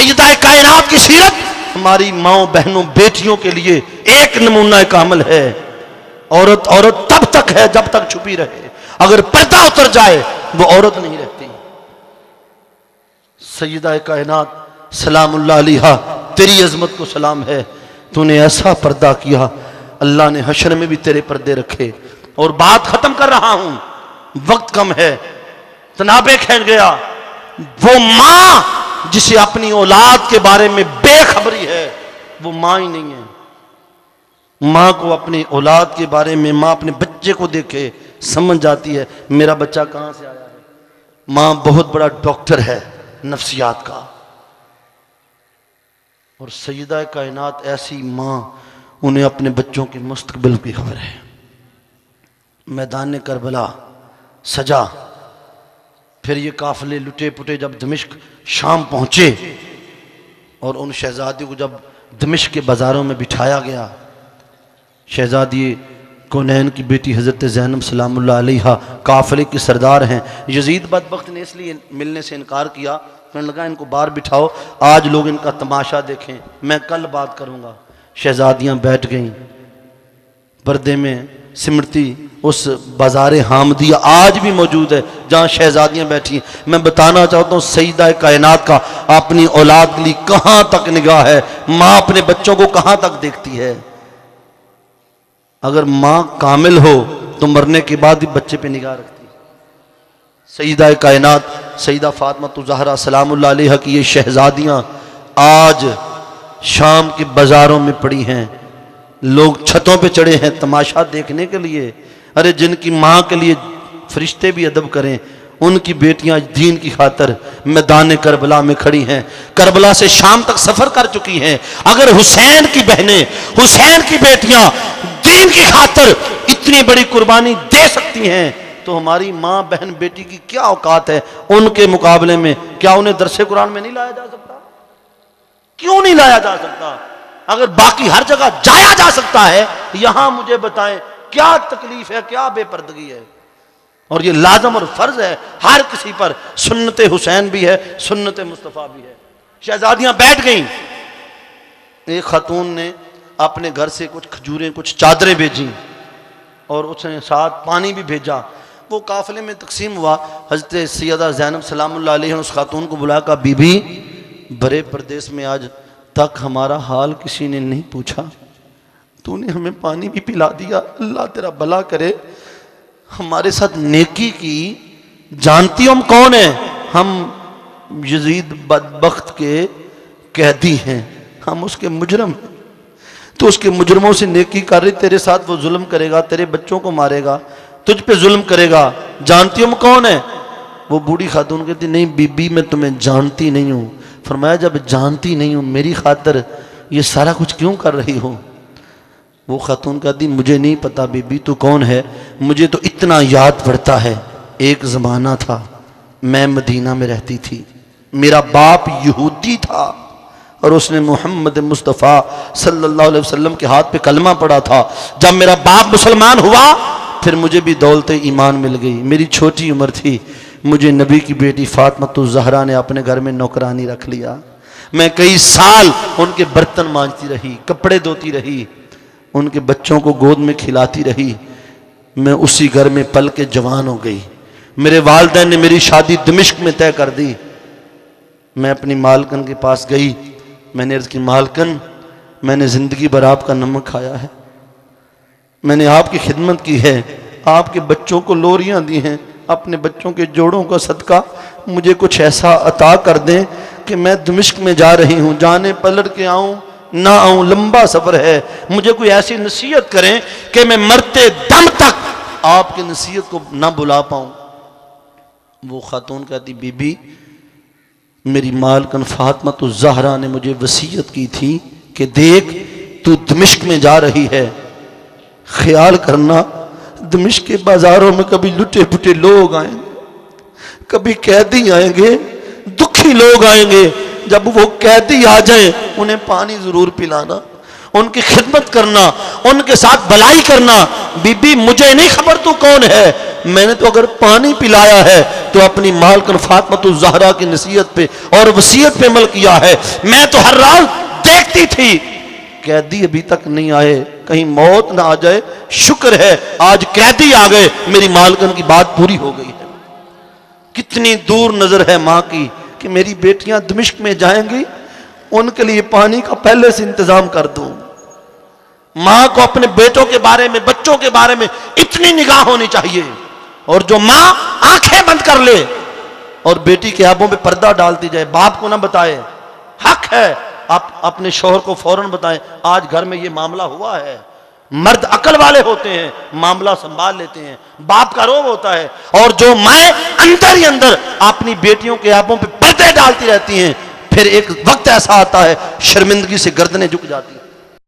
सैयदा कायनात की सीरत हमारी माओ बहनों बेटियों के लिए एक नमूना कामिल है। औरत औरत तब तक है जब तक छुपी रहे, अगर पर्दा उतर जाए वो औरत नहीं रहती। सैयदा कायनात सलामुल्लाह अलैहा, तेरी अजमत को सलाम है, तूने ऐसा पर्दा किया, अल्लाह ने हशर में भी तेरे पर्दे रखे। और बात खत्म कर रहा हूं, वक्त कम है, तनाबे खेल गया। वो मां जिसे अपनी औलाद के बारे में बेखबरी है वो मां ही नहीं है। मां को अपनी औलाद के बारे में, मां अपने बच्चे को देखे समझ जाती है मेरा बच्चा कहां से आया है। मां बहुत बड़ा डॉक्टर है नफ्सियात का। और सैयदा कायनात ऐसी मां, उन्हें अपने बच्चों के मुस्तकबिल की खबर है। मैदान करबला सजा, फिर ये काफिले लुटे पुटे जब दमिश्क शाम पहुंचे और उन शहजादी को जब दमिश्क के बाजारों में बिठाया गया, शहजादी कौनैन की बेटी हज़रत ज़ैनब सलामुल्लाह अलैहा काफिले की सरदार हैं। यजीद बदबख्त ने इसलिए मिलने से इनकार किया, कहने लगा इनको बाहर बिठाओ, आज लोग इनका तमाशा देखें, मैं कल बात करूंगा। शहजादियां बैठ गईं पर्दे में सिमरती। उस बाजार हामदिया आज भी मौजूद है जहां शहजादियां बैठी। मैं बताना चाहता हूं सैयदा कायनात का अपनी औलाद के लिए कहां तक निगाह है, मां अपने बच्चों को कहां तक देखती है। अगर मां कामिल हो तो मरने के बाद भी बच्चे पे निगाह रखती है। सैयदा कायनात सैयदा फातिमा ज़हरा सलामुल्लाह अलैहा की ये शहजादियां आज शाम के बाजारों में पड़ी हैं, लोग छतों पे चढ़े हैं तमाशा देखने के लिए। अरे जिनकी मां के लिए फरिश्ते भी अदब करें, उनकी बेटियां दीन की खातर मैदान करबला में खड़ी हैं, करबला से शाम तक सफर कर चुकी हैं। अगर हुसैन की बहनें, हुसैन की बेटियां दीन की खातर इतनी बड़ी कुर्बानी दे सकती हैं तो हमारी मां बहन बेटी की क्या औकात है उनके मुकाबले में। क्या उन्हें दरसे कुरान में नहीं लाया जा सकता? क्यों नहीं लाया जा सकता? अगर बाकी हर जगह जाया जा सकता है, यहां मुझे बताएं क्या तकलीफ है, क्या बेपर्दगी है। और ये लाजम और फर्ज है हर किसी पर। सुन्नत हुसैन भी है, सुन्नत मुस्तफ़ा भी है। शहजादियां बैठ गईं। एक खातून ने अपने घर से कुछ खजूरें, कुछ चादरें भेजी और उसने साथ पानी भी भेजा। वो काफिले में तकसीम हुआ। हज़रत सैयदा ज़ैनब सलामुल्लाह अलैहा ने उस खातून को बुलाया, कहा बीबी बड़े प्रदेश में आज तक हमारा हाल किसी ने नहीं पूछा, तूने हमें पानी भी पिला दिया, अल्लाह तेरा भला करे। हमारे साथ नेकी की, जानती हो हम कौन है? हम यजीद बदबख्त के कैदी हैं, हम उसके मुजरम। तो उसके मुजरमों से नेकी कर रही, तेरे साथ वो जुल्म करेगा, तेरे बच्चों को मारेगा, तुझ पे जुल्म करेगा। जानती हो हम कौन है? वो बूढ़ी खातून कहती नहीं बीबी मैं तुम्हें जानती नहीं हूँ। फरमाया जब जानती नहीं हूँ मेरी खातर ये सारा कुछ क्यों कर रही हो? वो खातून कहती मुझे नहीं पता बीबी तू कौन है, मुझे तो इतना याद पड़ता है एक ज़माना था मैं मदीना में रहती थी, मेरा बाप यहूदी था और उसने मोहम्मद मुस्तफ़ा सल्लल्लाहु अलैहि वसल्लम के हाथ पे कलमा पड़ा था। जब मेरा बाप मुसलमान हुआ फिर मुझे भी दौलत ईमान मिल गई। मेरी छोटी उम्र थी, मुझे नबी की बेटी फातिमा ज़हरा ने अपने घर में नौकरानी रख लिया। मैं कई साल उनके बर्तन मांजती रही, कपड़े धोती रही, उनके बच्चों को गोद में खिलाती रही। मैं उसी घर में पल के जवान हो गई। मेरे वालिदैन ने मेरी शादी दमिश्क में तय कर दी। मैं अपनी मालकन के पास गई, मैंने अर्ज़ की मालकन मैंने ज़िंदगी भर आपका नमक खाया है, मैंने आपकी खिदमत की है, आपके बच्चों को लोरियां दी हैं, अपने बच्चों के जोड़ों का सदका मुझे कुछ ऐसा अता कर दें कि मैं दमिश्क में जा रही हूँ, जाने पलट के आऊँ ना आऊँ, लंबा सफ़र है, मुझे कोई ऐसी नसीहत करें कि मैं मरते दम तक आपकी नसीहत को ना बुला पाऊँ। वो खातून कहती बीबी मेरी मालकन फातिमा ज़हरा ने मुझे वसीयत की थी कि देख तू दमिश्क में जा रही है, ख्याल करना दमिश्क के बाजारों में कभी लुटे पुटे लोग आएंगे, कभी कैदी आएंगे, दुखी लोग आएंगे। जब वो कैदी आ जाए उन्हें पानी जरूर पिलाना, उनकी खिदमत करना, उनके साथ भलाई करना। बीबी मुझे नहीं खबर तू कौन है, मैंने तो अगर पानी पिलाया है तो अपनी मालकन फातिमा ज़हरा की नसीहत पे और वसीयत पे अमल किया है। मैं तो हर रात देखती थी कैदी अभी तक नहीं आए, कहीं मौत ना आ जाए, शुक्र है आज कैदी आ गए, मेरी मालकन की बात पूरी हो गई है। कितनी दूर नजर है माँ की कि मेरी बेटियां दमिश्क में जाएंगी, उनके लिए पानी का पहले से इंतजाम कर दूं। माँ को अपने बेटों के बारे में, बच्चों के बारे में इतनी निगाह होनी चाहिए। और जो माँ आंखें बंद कर ले और बेटी के आबों पे पर्दा डालती जाए, बाप को ना बताए, हक है आप अपने शोहर को फौरन बताएं, आज घर में ये मामला हुआ है। मर्द अकल वाले होते हैं, मामला संभाल लेते हैं, बाप का रोब होता है। और जो माए अंदर ही अंदर अपनी बेटियों के आबों पे पर्दे डालती रहती हैं, फिर एक वक्त ऐसा आता है शर्मिंदगी से गर्दनें झुक जाती हैं।